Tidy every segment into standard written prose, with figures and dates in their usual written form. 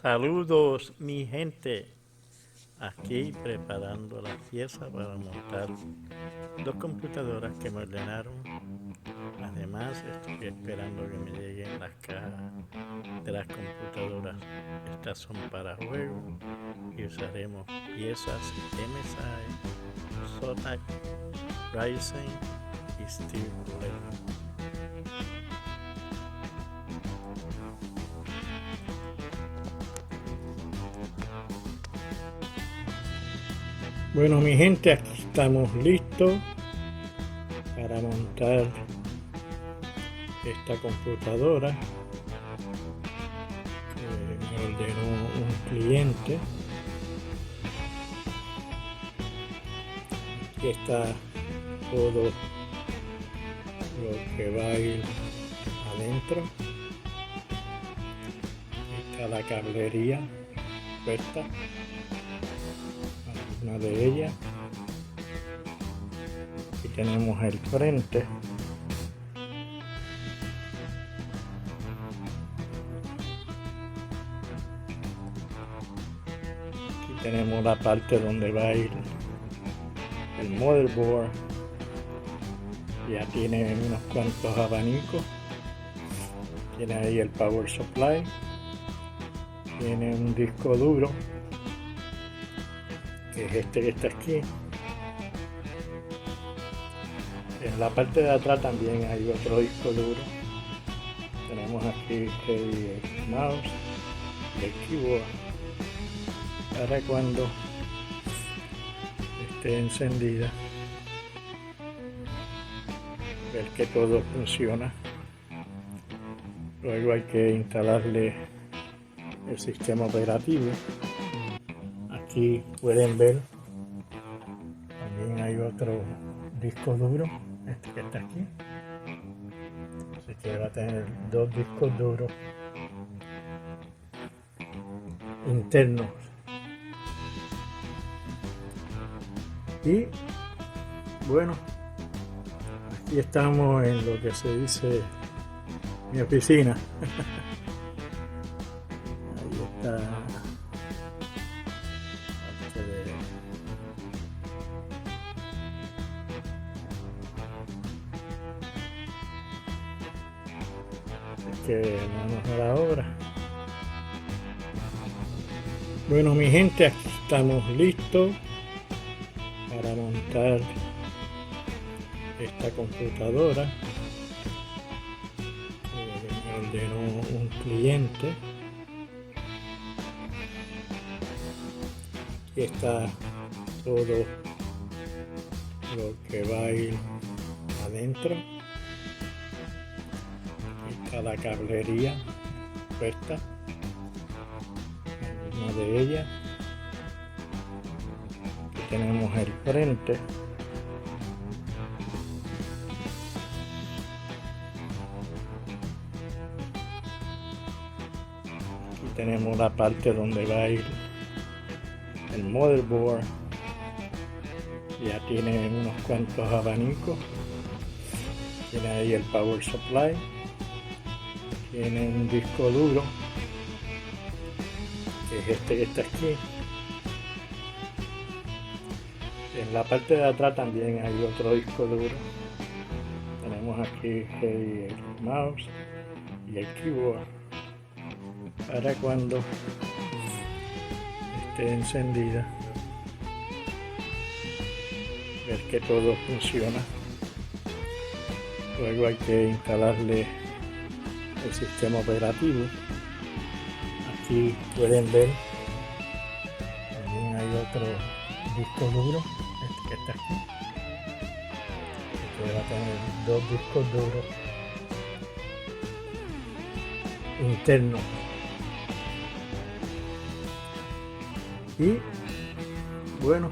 Saludos mi gente, aquí preparando la pieza para montar dos computadoras que me ordenaron. Además estoy esperando que me lleguen las cajas de las computadoras. Estas son para juego y usaremos piezas MSI, Zotac, Ryzen y SteelBlade. Bueno mi gente, aquí estamos listos para montar esta computadora que me ordenó un cliente. Aquí está todo lo que va a ir adentro. Aquí está la cablería puesta, una de ellas. Aquí tenemos el frente. Aquí tenemos la parte donde va a ir el motherboard. Ya tiene unos cuantos abanicos. Tiene ahí el power supply. Tiene un disco duro, que es este que está aquí. En la parte de atrás también hay otro disco duro. Tenemos aquí el mouse y el keyboard para cuando esté encendida ver que todo funciona. Luego hay que instalarle el sistema operativo. Aquí pueden ver, también hay otro disco duro, este que está aquí. Así que va a tener dos discos duros internos. Y bueno, aquí estamos en lo que se dice mi oficina. Ahí está. Que vamos a la obra. Bueno mi gente, aquí estamos listos para montar esta computadora que me ordenó un cliente. Aquí está todo lo que va a ir adentro. Está la cablería puesta, una de ellas. Aquí tenemos el frente. Aquí tenemos la parte donde va a ir el motherboard. Ya tiene unos cuantos abanicos. Tiene ahí el power supply. Tiene un disco duro, que es este que está aquí. En la parte de atrás también hay otro disco duro. Tenemos aquí el mouse y el keyboard para cuando esté encendida ver que todo funciona. Luego hay que instalarle el sistema operativo. Aquí pueden ver, también hay otro disco duro, este que está aquí, que va a tener dos discos duros internos. Y bueno,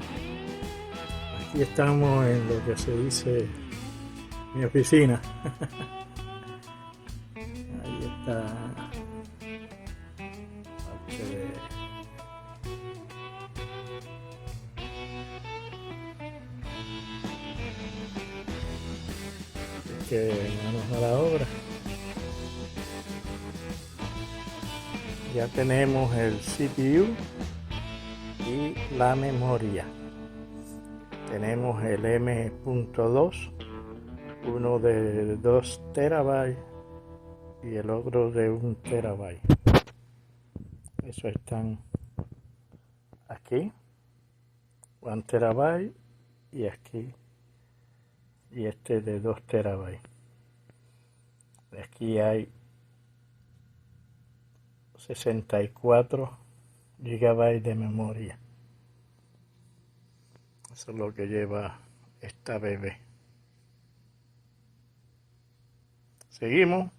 aquí estamos en lo que se dice mi oficina. Ahí está. Que vamos a la obra. Ya tenemos el CPU y la memoria. Tenemos el M.2, uno de 2 terabytes y el otro de 1 terabyte. Eso están aquí, 1 terabyte, y aquí, y este de 2 terabytes. Aquí hay 64 gigabytes de memoria. Eso es lo que lleva esta bebé. Seguimos.